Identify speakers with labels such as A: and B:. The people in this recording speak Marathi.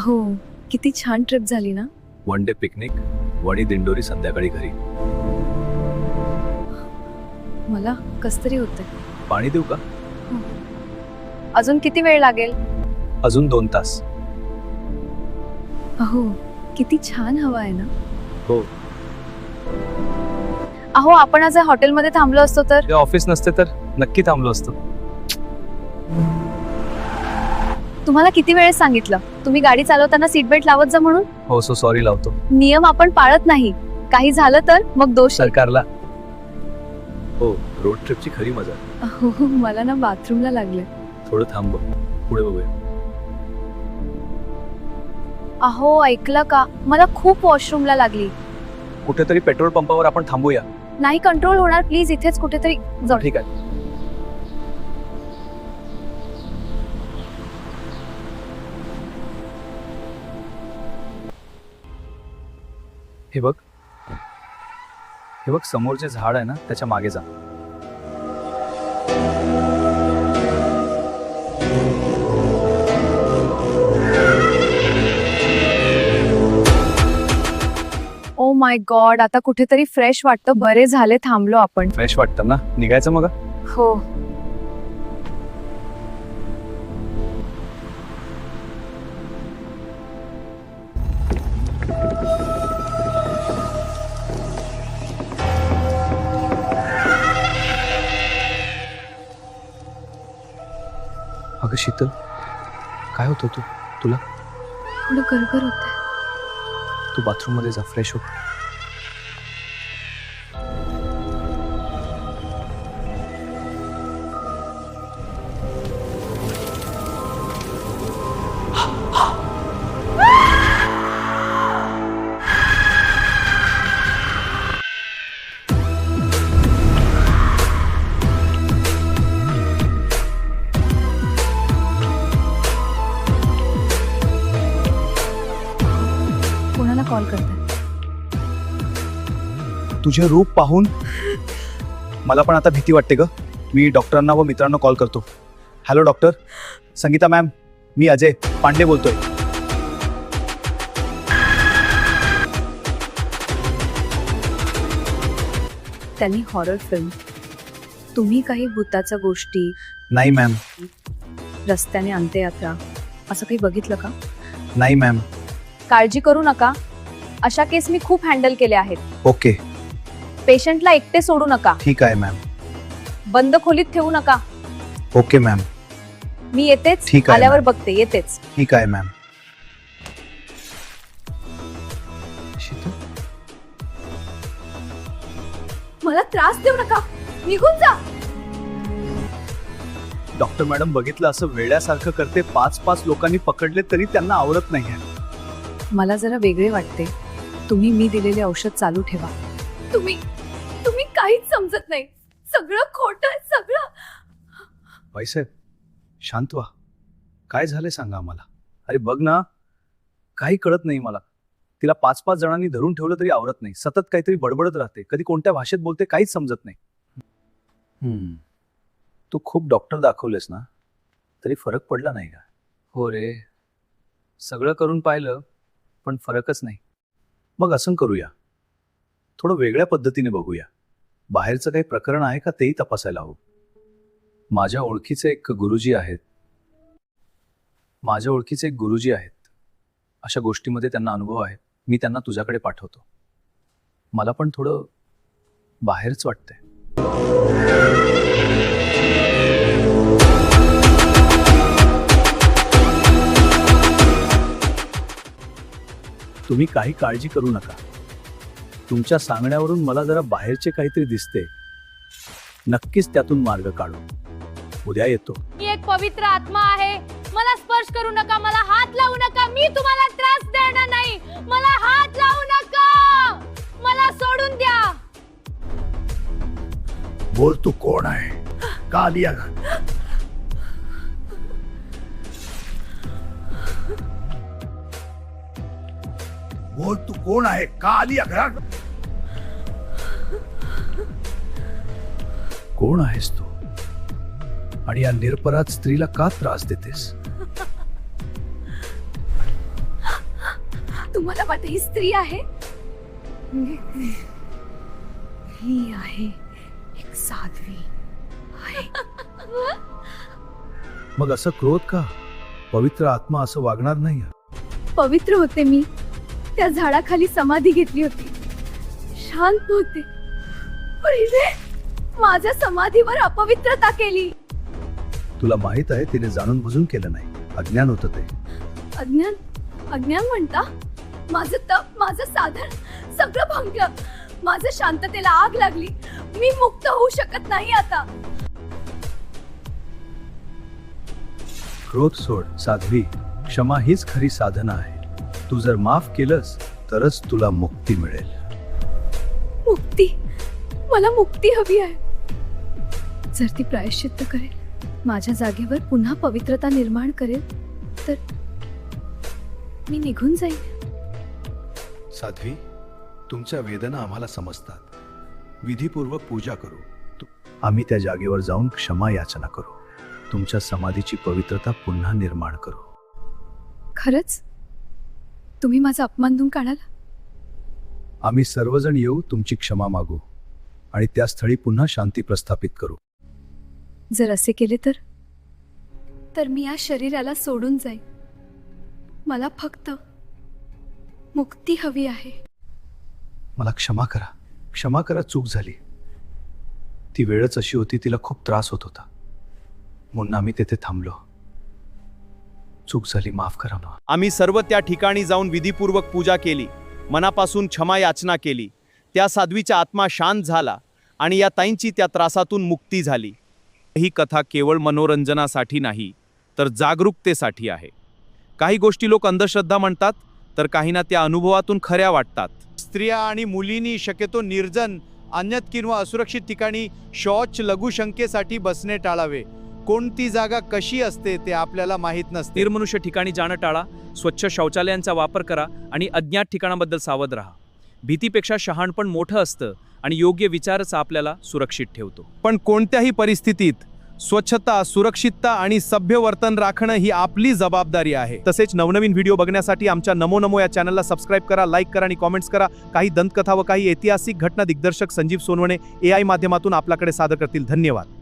A: अहो किती छान ट्रिप झाली ना.
B: One day picnic, Wani Dindori, संध्याकाळी घरी.
A: मला कस तरी होतंय.
B: पाणी देऊ का?
A: अजून किती वेळ लागेल?
B: अजून 2 तास.
A: अहो किती छान हवा आहे ना.
B: हो.
A: अहो आपण आज हॉटेलमध्ये थांबलो असतो तर.
B: ते ऑफिस नसते तर नक्की थांबलो असतो.
A: तुम्हाला किती वेळेस सांगितलं तुम्ही गाडी चालवताना सीट बेल्ट लावत जा म्हणून.
B: हो, सो सॉरी. लावतो.
A: नियम आपण पाळत नाही. काही झालं तर मग दोष
B: सरकारला. हो, रोड ट्रिपची खरी मजा.
A: अहो मला ना बाथरूमला लागले.
B: थोडं थांब, पुढे बघूया.
A: अहो ऐकलं का, मला खूप वॉशरूमला लागली.
B: कुठेतरी पेट्रोल पंपावर आपण थांबूया.
A: नाही कंट्रोल होणार, प्लीज इथेच कुठेतरी जाऊ.
B: ठीक आहे. हे बघ, हे बघ, समोरचे झाड आहे ना, त्याच्या मागे जा.
A: ओ माय गॉड, आता कुठेतरी फ्रेश वाटतं. बरे झाले थांबलो आपण.
B: फ्रेश वाटतं ना? निघायचं मग?
A: हो.
B: अगं शीतल, काय होतं तुला?
A: थोडं गरगर होतंय.
B: तू बाथरूम मध्ये जा, फ्रेश हो.
A: कोणाला कॉल करताय?
B: तुझे रूप पाहून मला पण आता भीती वाटते ग. मी डॉक्टरांना व मित्रांना कॉल करतो. Hello doctor. संगीता मॅम, मी अजय पांडे बोलतोय.
A: त्यांनी हॉरर फिल्म, तुम्ही काही भूताच्या गोष्टी,
B: नाही मॅम.
A: रस्त्याने अंत्ययात्रा असं काही बघितलं का?
B: नाही मॅम.
A: काळजी करू नका, अशा केस मी खूप हँडल केल्या आहेत.
B: ओके.
A: पेशंटला एकटे सोडू नका.
B: ठीक आहे मॅम.
A: बंद खोलीत ठेवू नका.
B: Okay ma'am.
A: मी येतेच.
B: ठीक आहे,
A: आल्यावर
B: मॅम.
A: बघते. येतेच.
B: ठीक आहे मॅम. शीतल,
A: मला त्रास देऊ नका. निघून जा.
B: डॉक्टर मॅडम, बघितलं असं वेड्यासारखं करते. 5 लोकांनी पकडले तरी त्यांना आवडत नाहीये.
A: मला जरा वेगळे वाटते. तुम्ही मी दिलेले औषध चालू ठेवा. तुम्ही काहीच समजत नाही. सगळं खोटं आहे, सगळं.
B: बाईसाहेब, शांत व्हा. काय झालंय सांगा आम्हाला. अरे बघ ना, काही कळत नाही मला. तिला 5 जणांनी धरून ठेवलं तरी आवरत नाही. सतत काहीतरी बडबडत राहते. कधी कोणत्या भाषेत बोलते काहीच समजत नाही. तू खूप डॉक्टर दाखवलेस ना, तरी फरक पडला नाही का? हो रे, सगळं करून पाहिलं पण फरकच नाही. मग असं करूया, थोडं वेगळ्या पद्धतीने बघूया. बाहेरचं काही प्रकरण आहे का तेही तपासायला हवं. माझ्या ओळखीचे एक गुरुजी आहेत. अशा गोष्टीमध्ये त्यांना अनुभव आहे. मी त्यांना तुझ्याकडे पाठवतो. मला पण थोडं बाहेरच वाटतंय. तुम्ही काही काळजी करू नका. तुमच्या सांगण्यावरून मला जरा बाहेरचे काहीतरी दिसते. नक्कीच त्यातून मार्ग काढू. उद्या येतो.
C: मी एक पवित्र आत्मा आहे. मला स्पर्श करू नका. मला हात लावू नका. मी तुम्हाला त्रास देणार नाही. मला हात लावू नका. मला सोडून द्या.
B: बोल, तू कोण आहे? का आली? बोल, तू कोण आहे? का आली घरात? कोण आहेस तू? आणि या निरपराध स्त्रीला का त्रास देतेस?
A: तुम्हाला वाटतं ही स्त्री आहे? ही आहे एक साध्वी आहे.
B: मग असं क्रोध का? पवित्र आत्मा असं वागणार नाही.
A: पवित्र होते मी. त्या झाडाखाली समाधी घेतली होती. शांत होते. पण हिने माझ्या समाधीवर अपवित्रता केली.
B: तुला माहित आहे तिने जाणून बुजून केलं नाही. अज्ञान होतं ते.
A: अज्ञान? अज्ञान म्हणता? माझं तप, माझं साधन सगळं भंगलं. माझं शांततेला आग लागली. मी मुक्त होऊ शकत नाही आता.
B: क्रोध सोड साध्वी. क्षमा हीच खरी साधना आहे. तू जर माफ केलंस तरच तुला मुक्ती मिळेल.
A: मुक्ती? मला मुक्ती हवी आहे. जर ती प्रायश्चित्त करेल, माझ्या जागेवर पुन्हा पवित्रता निर्माण करेल, तर मी निघून जाईल.
B: साध्वी, तुमच्या वेदना आम्हाला समजतात. विधीपूर्वक पूजा करू. आम्ही त्या जागेवर जाऊन क्षमा याचना करू. तुमच्या समाधीची पवित्रता पुन्हा निर्माण करू.
A: खरंच तुम्ही माझा अपमान धुवून काढाल?
B: आम्ही सर्वजण येऊ, तुमची क्षमा मागू आणि त्या स्थळी पुन्हा शांती प्रस्थापित करू.
A: जर असे केले तर मी या शरीराला सोडून जाईन. मला फक्त मुक्ती हवी आहे.
B: मला क्षमा करा. क्षमा करा, चूक झाली. ती वेळच अशी होती, तिला खूप त्रास होत होता म्हणून आम्ही तेथे थांबलो. चूक झाली, माफ करा ना.
D: आम्ही सर्व त्या ठिकाणी जाऊन विधीपूर्वक पूजा केली, मनापासून क्षमा याचना केली. त्या साध्वीचा आत्मा शांत झाला आणि या ताईंची त्या त्रासातून मुक्ती झाली. ही कथा केवळ मनोरंजनासाठी नाही तर जागरूकतेसाठी आहे. काही गोष्टी लोक अंधश्रद्धा म्हणतात, तर काहींना त्या अनुभवातून खऱ्या वाटतात. स्त्रिया आणि मुलींनी शक्यतो निर्जन, अज्ञात किंवा असुरक्षित ठिकाणी शौच लघुशंकेसाठी बसणे टाळावे. कोणती जागा कशी असते ते आपल्याला माहीत नसते.
E: निर्मनुष्य ठिकाणी जाणं टाळा, स्वच्छ शौचालयांचा वापर करा आणि अज्ञात ठिकाणाबद्दल सावध राहा. भीतीपेक्षा शहाणपण मोठं असतं आणि योग्य विचारच आपल्याला सुरक्षित ठेवतो.
D: पण कोणत्याही परिस्थितीत स्वच्छता, सुरक्षितता आणि सभ्य वर्तन राखणं ही आपली जबाबदारी आहे.
E: तसेच नवनवीन व्हिडिओ बघण्यासाठी आमच्या नमो नमो या चॅनलला सबस्क्राईब करा, लाईक करा आणि कॉमेंट्स करा. काही दंतकथा व काही ऐतिहासिक घटना दिग्दर्शक संजीव सोनवणे AI माध्यमातून आपल्याकडे सादर करतील. धन्यवाद.